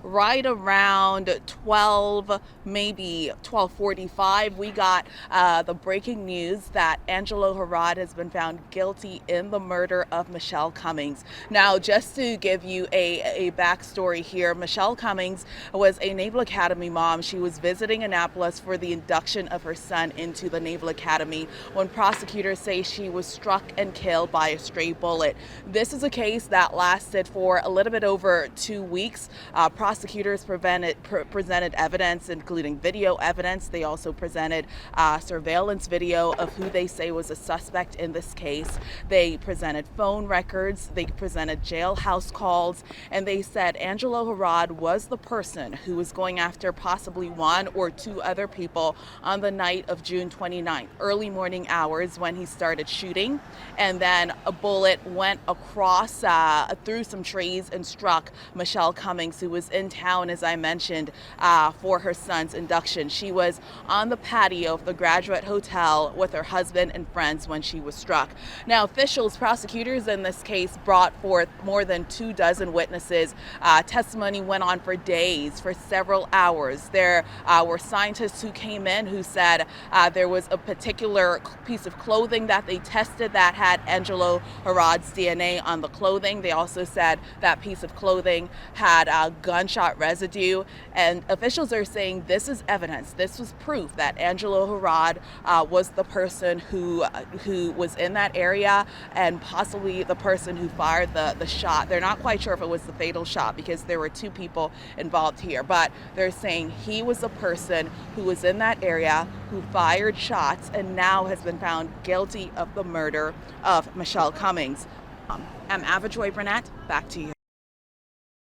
Right around 12, maybe 12:45, we got the breaking news that Angelo Harrod has been found guilty in the murder of Michelle Cummings. Now, just to give you a backstory here, Michelle Cummings was a Naval Academy mom. She was visiting Annapolis for the induction of her son into the Naval Academy when prosecutors say she was struck and killed by a stray bullet. This is a case that lasted for a little bit over 2 weeks. Prosecutors presented evidence, including video evidence. They also presented surveillance video of who they say was a suspect in this case. They presented phone records. They presented jailhouse calls. And they said Angelo Harrod was the person who was going after possibly one or two other people on the night of June 29th, early morning hours when he started shooting. And then a bullet went across through some trees and struck Michelle Cummings, who was in town, as I mentioned, for her son's induction. She was on the patio of the Graduate Hotel with her husband and friends when she was struck. Now, prosecutors in this case brought forth more than 24 witnesses. Testimony went on for days, for several hours. There were scientists who came in who said there was a particular piece of clothing that they tested that had Angelo Harrod's DNA on the clothing. They also said that piece of clothing had gunshot residue, and officials are saying this is evidence. This was proof that Angelo Harrod was the person who was in that area and possibly the person who fired the shot. They're not quite sure if it was the fatal shot because there were two people involved here, but they're saying he was the person who was in that area who fired shots and now has been found guilty of the murder of Michelle Cummings. I'm Ava Joy Burnett. Back to you.